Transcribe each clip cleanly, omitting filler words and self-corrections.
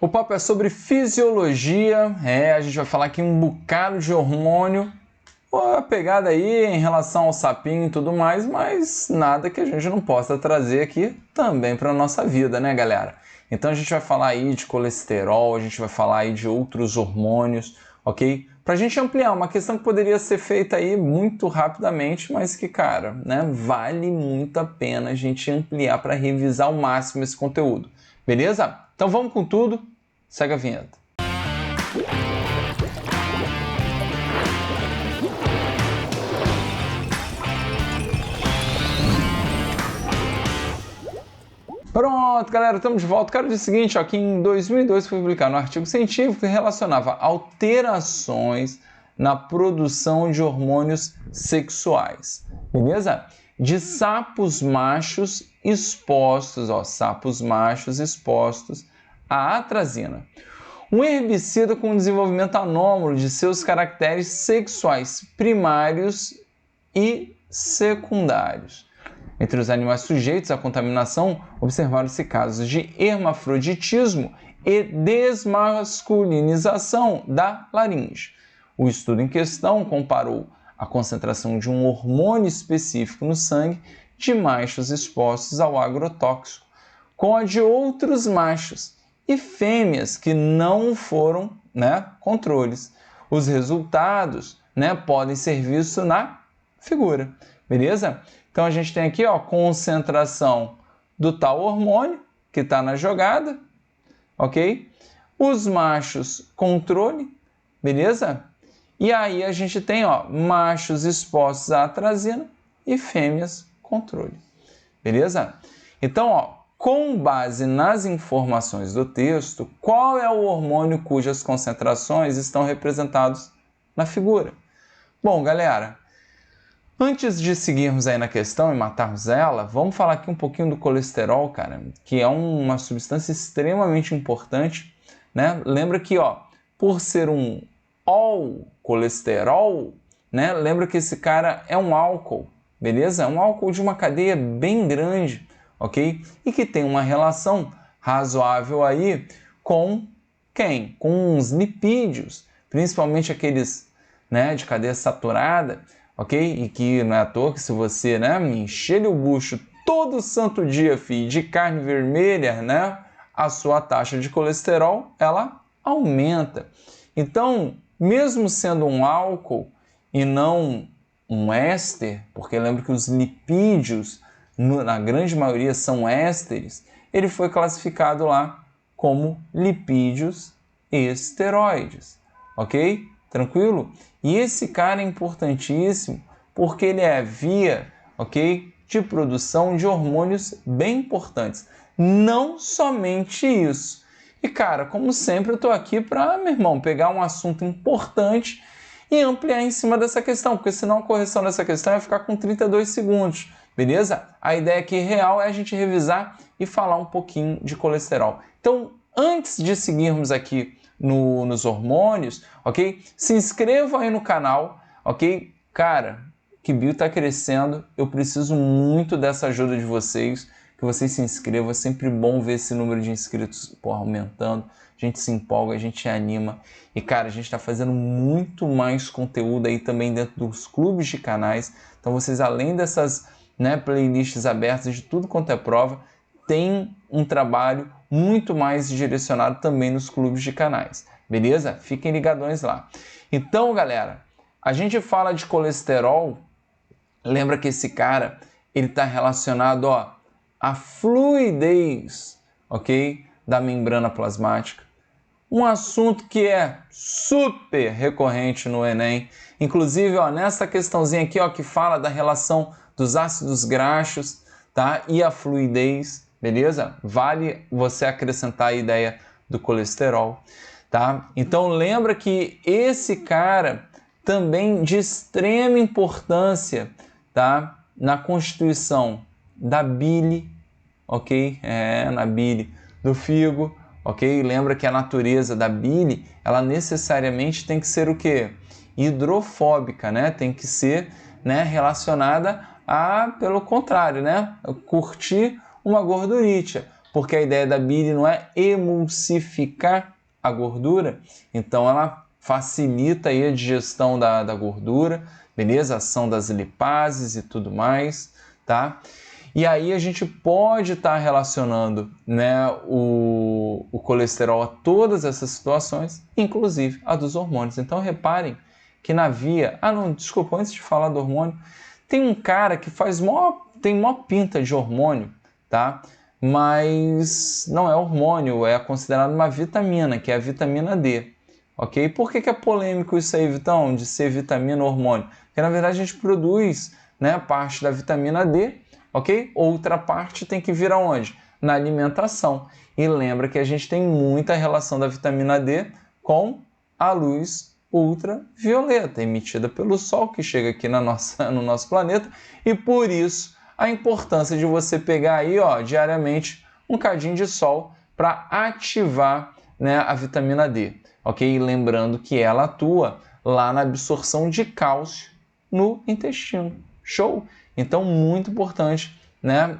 O papo é sobre fisiologia, a gente vai falar aqui um bocado de hormônio, a pegada aí em relação ao sapinho e tudo mais, mas nada que a gente não possa trazer aqui também para a nossa vida, né, galera? Então a gente vai falar aí de colesterol, a gente vai falar aí de outros hormônios, ok? Pra gente ampliar, uma questão que poderia ser feita aí muito rapidamente, mas que, cara, né, vale muito a pena a gente ampliar para revisar ao máximo esse conteúdo, beleza? Então vamos com tudo, segue a vinheta. Pronto, galera, estamos de volta. Quero dizer o seguinte, ó, que em 2002 foi publicado um artigo científico que relacionava alterações na produção de hormônios sexuais, beleza? De sapos machos expostos, à atrazina, um herbicida com desenvolvimento anômalo de seus caracteres sexuais primários e secundários. Entre os animais sujeitos à contaminação, observaram-se casos de hermafroditismo e desmasculinização da laringe. O estudo em questão comparou a concentração de um hormônio específico no sangue de machos expostos ao agrotóxico com a de outros machos e fêmeas que não foram, controles. Os resultados, podem ser vistos na figura, beleza? Então a gente tem aqui, ó, concentração do tal hormônio que está na jogada, ok? Os machos controle, beleza? E aí a gente tem, ó, machos expostos à atrazina e fêmeas controle, beleza? Então, ó, com base nas informações do texto, qual é o hormônio cujas concentrações estão representadas na figura? Bom, galera, antes de seguirmos aí na questão e matarmos ela, vamos falar aqui um pouquinho do colesterol, cara, que é uma substância extremamente importante, né? Lembra que, ó, por ser um colesterol, né? Lembra que esse cara é um álcool, beleza? É um álcool de uma cadeia bem grande, ok? E que tem uma relação razoável aí com quem? Com os lipídios, principalmente aqueles, de cadeia saturada, ok? E que não é à toa que se você, encher o bucho todo santo dia, de carne vermelha, a sua taxa de colesterol, ela aumenta. Então, mesmo sendo um álcool e não um éster, porque lembra que os lipídios, na grande maioria, são ésteres, ele foi classificado lá como lipídios esteroides, ok? Tranquilo? E esse cara é importantíssimo porque ele é a via, ok, de produção de hormônios bem importantes. Não somente isso. E cara, como sempre eu estou aqui para, meu irmão, pegar um assunto importante e ampliar em cima dessa questão, porque senão a correção dessa questão vai ficar com 32 segundos, beleza? A ideia aqui real é a gente revisar e falar um pouquinho de colesterol. Então, antes de seguirmos aqui nos hormônios, ok? Se inscreva aí no canal, ok? Cara, que bio tá crescendo, eu preciso muito dessa ajuda de vocês, que vocês se inscrevam, é sempre bom ver esse número de inscritos aumentando, a gente se empolga, a gente anima, e cara, a gente está fazendo muito mais conteúdo aí também dentro dos clubes de canais, então vocês além dessas playlists abertas de tudo quanto é prova, tem um trabalho muito mais direcionado também nos clubes de canais, beleza? Fiquem ligadões lá. Então, galera, a gente fala de colesterol, lembra que esse cara, ele está relacionado, ó, à fluidez, ok? Da membrana plasmática. Um assunto que é super recorrente no Enem. Inclusive, ó, nessa questãozinha aqui, ó, que fala da relação dos ácidos graxos, tá? E a fluidez, beleza? Vale você acrescentar a ideia do colesterol, tá? Então lembra que esse cara também de extrema importância, tá? Na constituição da bile, ok? Na bile do fígado, ok? Lembra que a natureza da bile, ela necessariamente tem que ser o quê? Hidrofóbica, Tem que ser, relacionada a, pelo contrário, curtir uma gordurítia. porque a ideia da bile não é emulsificar a gordura, então ela facilita aí a digestão da gordura, beleza? A ação das lipases e tudo mais, tá? E aí a gente pode estar relacionando, né, o colesterol a todas essas situações, inclusive a dos hormônios. Então reparem que na via... Ah, não, desculpa, antes de falar do hormônio, tem um cara que tem mó pinta de hormônio, tá? Mas não é hormônio, é considerado uma vitamina, que é a vitamina D, ok? Por que é polêmico isso aí, Vitão, de ser vitamina ou hormônio? Porque na verdade a gente produz, né, parte da vitamina D, ok? Outra parte tem que vir aonde? Na alimentação. E lembra que a gente tem muita relação da vitamina D com a luz ultravioleta emitida pelo Sol, que chega aqui no nosso planeta, e por isso a importância de você pegar aí, ó, diariamente um cadinho de sol para ativar, né, a vitamina D, ok? Lembrando que ela atua lá na absorção de cálcio no intestino. Show? Então, muito importante, né,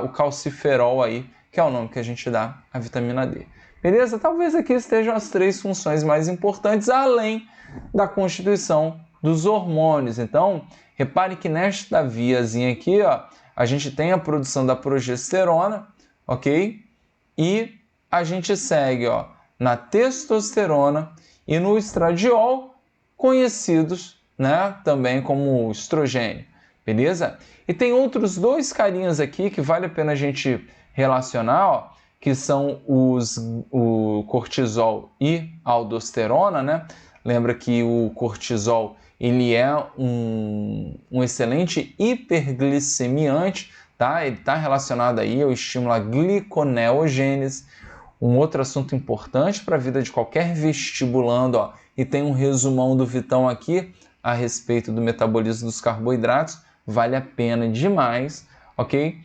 o calciferol aí, que é o nome que a gente dá à vitamina D. Beleza? Talvez aqui estejam as 3 funções mais importantes, além da constituição dos hormônios. Então, repare que nesta viazinha aqui, ó, a gente tem a produção da progesterona, ok? E a gente segue, ó, na testosterona e no estradiol, conhecidos, né, também como estrogênio, beleza? E tem outros 2 carinhas aqui que vale a pena a gente relacionar, ó, que são o cortisol e a aldosterona, né? Lembra que o cortisol ele é um excelente hiperglicemiante, tá? Ele está relacionado aí ao estímulo à gliconeogênese, um outro assunto importante para a vida de qualquer vestibulando, ó, e tem um resumão do Vitão aqui a respeito do metabolismo dos carboidratos, vale a pena demais, ok?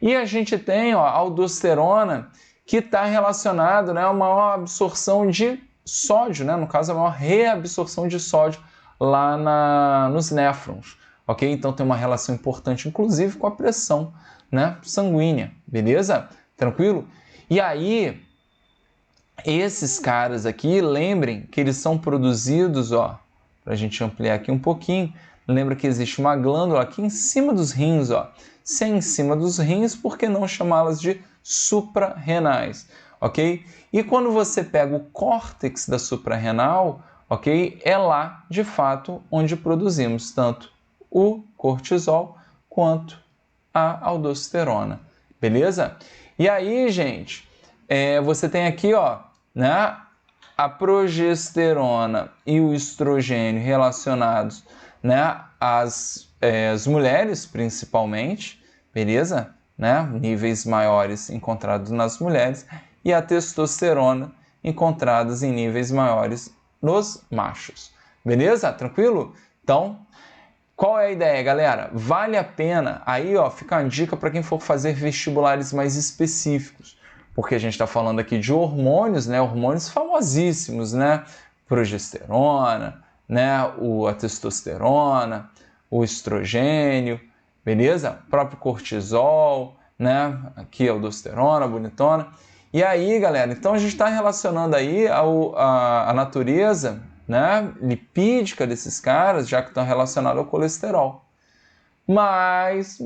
E a gente tem, ó, a aldosterona, que está relacionado, né, a uma maior absorção de sódio, né, no caso a maior reabsorção de sódio lá nos néfrons, ok? Então tem uma relação importante, inclusive, com a pressão, né, sanguínea, beleza? Tranquilo? E aí, esses caras aqui, lembrem que eles são produzidos, ó, para a gente ampliar aqui um pouquinho, lembra que existe uma glândula aqui em cima dos rins, ó. Se é em cima dos rins, por que não chamá-las de suprarrenais, ok? E quando você pega o córtex da suprarrenal, ok? É lá, de fato, onde produzimos tanto o cortisol quanto a aldosterona, beleza? E aí, gente, você tem aqui, ó, né, a progesterona e o estrogênio relacionados, né, às mulheres principalmente, beleza? Né? Níveis maiores encontrados nas mulheres e a testosterona encontradas em níveis maiores nos machos, beleza? Tranquilo? Então, qual é a ideia, galera? Vale a pena, aí ó, fica uma dica para quem for fazer vestibulares mais específicos, porque a gente está falando aqui de hormônios, né? Hormônios famosíssimos, né? Progesterona, né? A testosterona, o estrogênio, beleza? O próprio cortisol, né? Aqui a aldosterona, bonitona. E aí, galera, então a gente está relacionando aí a natureza, né, lipídica desses caras, já que estão relacionados ao colesterol. Mas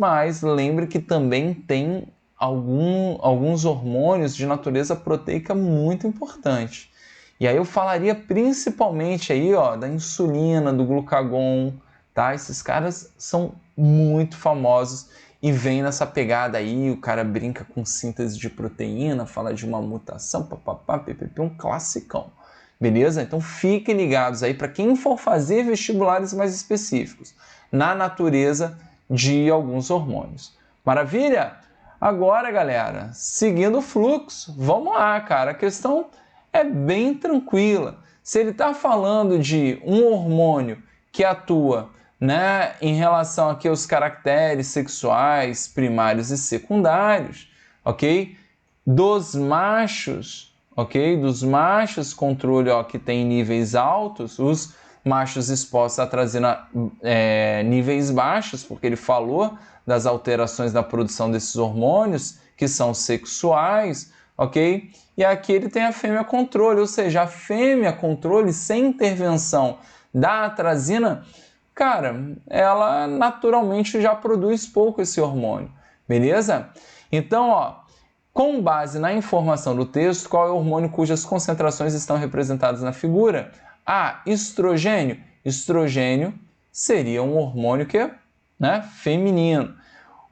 lembre que também tem alguns hormônios de natureza proteica muito importante. E aí eu falaria principalmente aí, ó, da insulina, do glucagon, tá? Esses caras são muito famosos e vem nessa pegada aí, o cara brinca com síntese de proteína, fala de uma mutação, papapá, ppp, um classicão. Beleza? Então fiquem ligados aí para quem for fazer vestibulares mais específicos na natureza de alguns hormônios. Maravilha? Agora, galera, seguindo o fluxo, vamos lá, cara. A questão é bem tranquila. Se ele está falando de um hormônio que atua, né, em relação aqui aos caracteres sexuais primários e secundários, ok? Dos machos, ok? Dos machos controle, ó, que tem níveis altos, os machos expostos a trazer níveis baixos, porque ele falou das alterações na produção desses hormônios que são sexuais, ok? E aqui ele tem a fêmea controle, ou seja, a fêmea controle sem intervenção da atrazina, cara, ela naturalmente já produz pouco esse hormônio, beleza? Então, ó, com base na informação do texto, qual é o hormônio cujas concentrações estão representadas na figura? A, estrogênio. Estrogênio seria um hormônio que, né, feminino.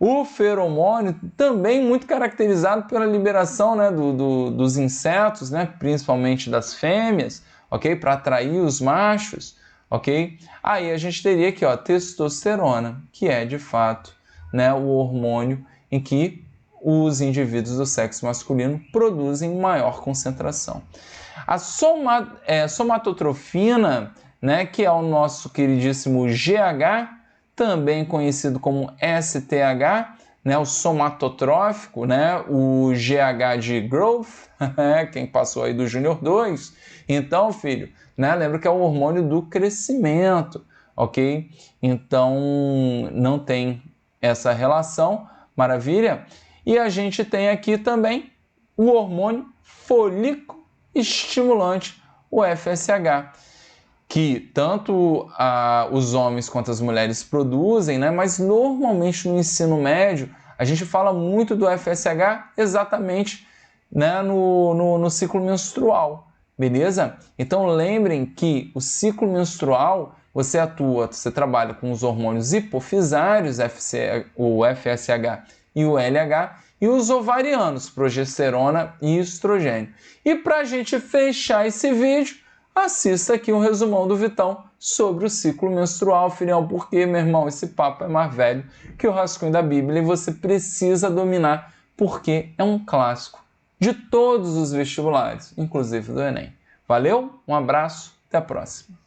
O feromônio, também muito caracterizado pela liberação, né, dos insetos, né, principalmente das fêmeas, ok? Para atrair os machos, ok? Aí a gente teria aqui, ó, testosterona, que é de fato, né, o hormônio em que os indivíduos do sexo masculino produzem maior concentração. A somatotrofina, né, que é o nosso queridíssimo GH, também conhecido como STH, né, o somatotrófico, né, o GH de growth, quem passou aí do Júnior 2. Então, filho, né, lembra que é o hormônio do crescimento, ok? Então, não tem essa relação, maravilha? E a gente tem aqui também o hormônio folículo estimulante, o FSH, que tanto os homens quanto as mulheres produzem, né? Mas normalmente no ensino médio a gente fala muito do FSH exatamente, né, no ciclo menstrual, beleza? Então lembrem que o ciclo menstrual você trabalha com os hormônios hipofisários, o FSH e o LH, e os ovarianos, progesterona e estrogênio. E para a gente fechar esse vídeo, assista aqui um resumão do Vitão sobre o ciclo menstrual, filhão, porque, meu irmão, esse papo é mais velho que o rascunho da Bíblia e você precisa dominar, porque é um clássico de todos os vestibulares, inclusive do Enem. Valeu, um abraço, até a próxima.